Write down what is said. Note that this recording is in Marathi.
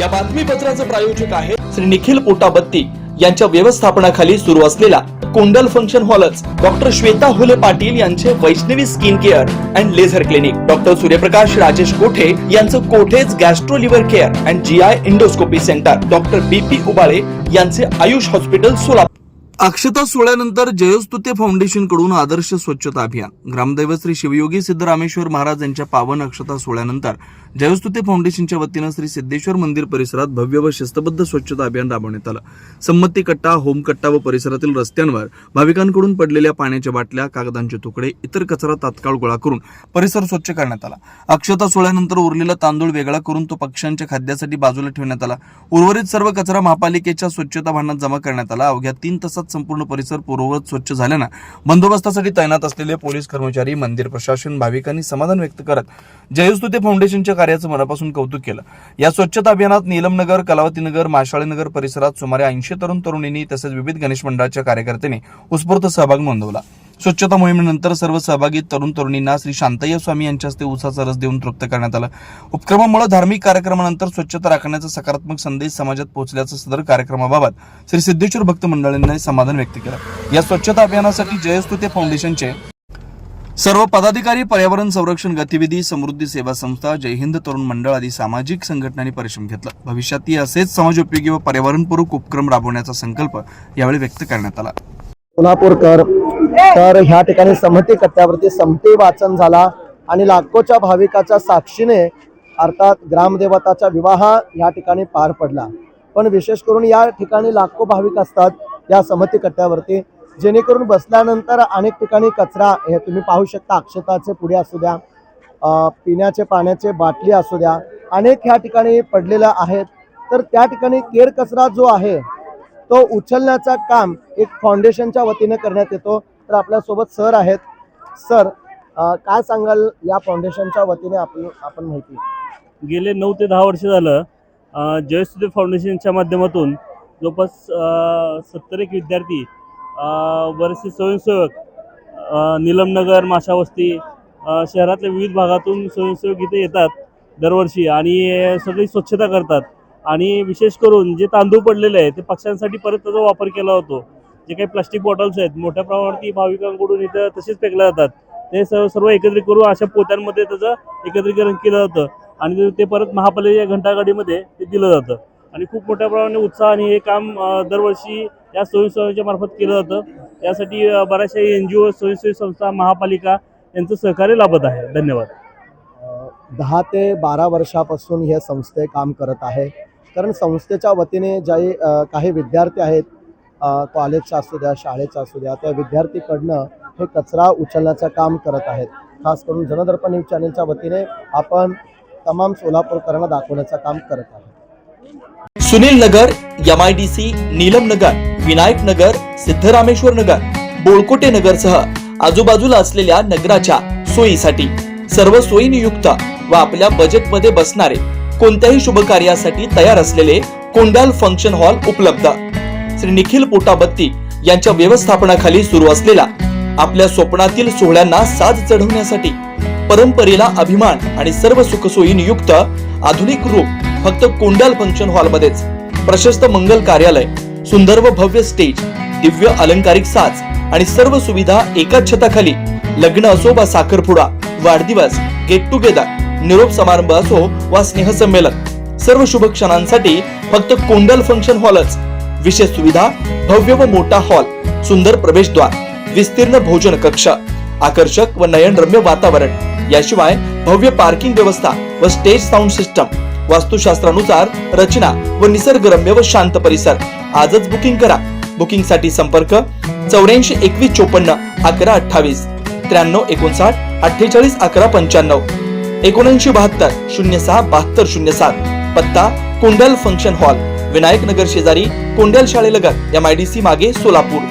या बातमीपत्राचे प्रायोजक आहे श्री निखिल पोटाबत्ती यांच्या व्यवस्थापनाखाली सुरू असलेला कोंडल फंक्शन हॉलच, डॉक्टर श्वेता हुले पाटील यांचे Vaishnavi skin care and laser clinic, doctor Suryaprakash Rajesh Kothe यांचं Kothe's gastro liver care and GI endoscopy centre, doctor B P Ubale यांचे आयुष हॉस्पिटल सोलापूर। अक्षता सोहळ्यानंतर जयस्तुते फाउंडेशन कडून आदर्श स्वच्छता अभियान। ग्रामदैवत श्री शिवयोगी सिद्धरामेश्वर महाराज यांच्या पावन अक्षता सोहळ्यानंतर जयस्तुते फाउंडेशनच्या वतीने श्री सिद्धेश्वर मंदिर परिसरात भव्य व शिस्तबद्ध स्वच्छता अभियान राबवण्यात आलं। संमती कट्टा, होम कट्टा व परिसरातील रस्त्यांवर भाविकांकडून पडलेल्या पाण्याच्या बाटल्या, कागदांचे तुकडे, इतर कचरा तात्काळ गोळा करून परिसर स्वच्छ करण्यात आला। अक्षता सोहळ्यानंतर उरलेला तांदूळ वेगळा करून तो पक्ष्यांच्या खाद्यासाठी बाजूला ठेवण्यात आला। उर्वरित सर्व कचरा महापालिकेच्या स्वच्छता वाहनात जमा करण्यात आला। अवघ्या 3 तासात संपूर्ण परिसर पूर्ववत स्वच्छ झाल्याने बंदोबस्तासाठी तैनात असलेले पोलीस कर्मचारी, मंदिर प्रशासन, भाविकांनी समाधान व्यक्त करत जयस्तुते फाउंडेशनच्या कार्याचं मनापासून कौतुक केलं। या स्वच्छता अभियानात नीलमनगर, कलावतीनगर, माशाळीनगर परिसरात सुमारे 80 तरुण तरुणींनी तसेच विविध गणेश मंडळाच्या कार्यकर्त्यांनी उत्स्फूर्त सहभाग नोंदवला। स्वच्छता मोहिमेनंतर सर्व सहभागी तरुण तरुणींना श्री शांतय्य स्वामी यांच्या हस्ते ऊसाचा रस देऊन तृप्त करण्यात आलं। उपक्रमामुळे धार्मिक कार्यक्रमानंतर स्वच्छता राखण्याचा सकारात्मक संदेश समाजात पोहोचल्याचं सदर कार्यक्रमाबाबत श्री सिद्धेश्वर भक्त मंडळींनी समाधान व्यक्त केलं। या स्वच्छता अभियानासाठी जयस्तुते फाउंडेशनचे सर्व पदाधिकारी, पर्यावरण संरक्षण गतिविधी, समृद्धी सेवा संस्था, जय हिंद तरुण मंडळ आदी सामाजिक संघटनांनी परिश्रम घेतला। भविष्यातही असेच समाजोपयोगी व पर्यावरणपूरक उपक्रम राबवण्याचा संकल्प यावेळी व्यक्त करण्यात आला। सोलापूरकर तर ह्या ठिकाणी समती कट्ट्यावरती समती वाचन झाला आणि लाखोच्या भाविकाच्या साक्षीने अर्थात ग्रामदेवताचा विवाह या ठिकाणी पार पडला। पण विशेष करून या ठिकाणी लाखो भाविक असतात या समती कट्ट्यावरती, जेणेकरून बसल्यानंतर अनेक ठिकाणी कचरा, हे तुम्ही पाहू शकता, अक्षताचे पुढे असू द्या, पिण्याचे पाण्याचे बाटली असू द्या, अनेक ह्या ठिकाणी पडलेल्या आहेत। तर त्या ठिकाणी केर कचरा जो आहे तो उचलण्याचा काम एक फाउंडेशनच्या वतीने करण्यात येतो। तर आपल्यासोबत सर आहेत। सर, काय सांगाल या फाउंडेशनच्या वतीने आपण माहिती? गेले 9 ते 10 वर्ष झालं जयस्तुते फाउंडेशनच्या माध्यमातून जवळपास 70 एक विद्यार्थी, बरेचसे स्वयंसेवक, नीलमनगर, माशावस्ती शहरातल्या विविध भागातून स्वयंसेवक इथे येतात दरवर्षी आणि सगळी स्वच्छता करतात। आणि विशेष करून जे तांदूळ पडलेले आहेत ते पक्ष्यांसाठी परत त्याचा वापर केला होतो। जे काही प्लास्टिक बॉटल्स आहेत मोठ्या प्रमाणात भाविकांकडून इथं तसेच फेकल्या जातात, ते सर्व एकत्रित करून अशा पोत्यांमध्ये त्याचं एकत्रीकरण केलं जातं आणि ते परत महापालिकेच्या घंटागाडीमध्ये ते दिलं जातं आणि खूप मोठ्या प्रमाणात उत्साह आणि हे काम दरवर्षी या स्वयंसेवकांच्या मार्फत केलं जातं। यासाठी बऱ्याचशा NGO, स्वयंसेवी संस्था, महापालिका यांचं सहकार्य लाभत आहे। धन्यवाद। 10 ते 12 वर्षापासून हे संस्थे काम करत आहे। कारण संस्थेच्या वतीने जे काही विद्यार्थी आहेत, कॉलेजचा असू द्या, शाळेचा असू द्या, त्या विद्यार्थीकडनं हे कचरा उचलण्याचं काम करत आहेत। खास करून जनदर्पण न्यूज चॅनलच्या वतीने आपण तमाम सोलापूरकरांना दाखवण्याचं काम करत आहोत। सुनील नगर, MIDC, नीलम नगर, विनायक नगर, सिद्धरामेश्वर नगर, बोळकोटे नगरसह आजूबाजूला असलेल्या नगराच्या सोयीसाठी सर्व सोयीनियुक्त व आपल्या बजेटमध्ये बसणारे कोणत्याही शुभ कार्यासाठी तयार असलेले कोंडाल फंक्शन हॉल उपलब्ध। श्री निखिल पोटाबत्ती यांच्या व्यवस्थापनाखाली सुरू असलेला आपल्या स्वप्नातील सोहळ्यांना साज चढवण्यासाठी परंपरेला अभिमान आणि सर्व सुखसोयी युक्त आधुनिक रूप फक्त कोंडाल फंक्शन हॉल मध्येच। प्रशस्त मंगल कार्यालय, सुंदर व भव्य स्टेज, दिव्य अलंकारिक साज आणि सर्व सुविधा एकाच छताखाली। लग्न असो वा साखरपुडा, वाढदिवस, गेट टुगेदर, निरोप समारंभ असो वा स्नेहसंमेलन, सर्व शुभ क्षणांसाठी फक्त कोंडल फंक्शन हॉलच। विशेष सुविधा, भव्य व मोठा हॉल, सुंदर प्रवेशद्वार, विस्तीर्ण भोजन कक्ष, आकर्षक व नयनरम्य वातावरण, याशिवाय भव्य पार्किंग व्यवस्था व स्टेज साऊंड सिस्टम, वास्तुशास्त्रानुसार रचना व निसर्गरम्य व शांत परिसर। आजच बुकिंग करा। बुकिंग साठी संपर्क 84 21 54 11 28 93 59 48 11 95 79 72 06 72 07। पत्ता कोंडल फंक्शन हॉल, विनायक नगर शेजारी, कोंडल शाळेलगत, MIDC मागे, सोलापूर।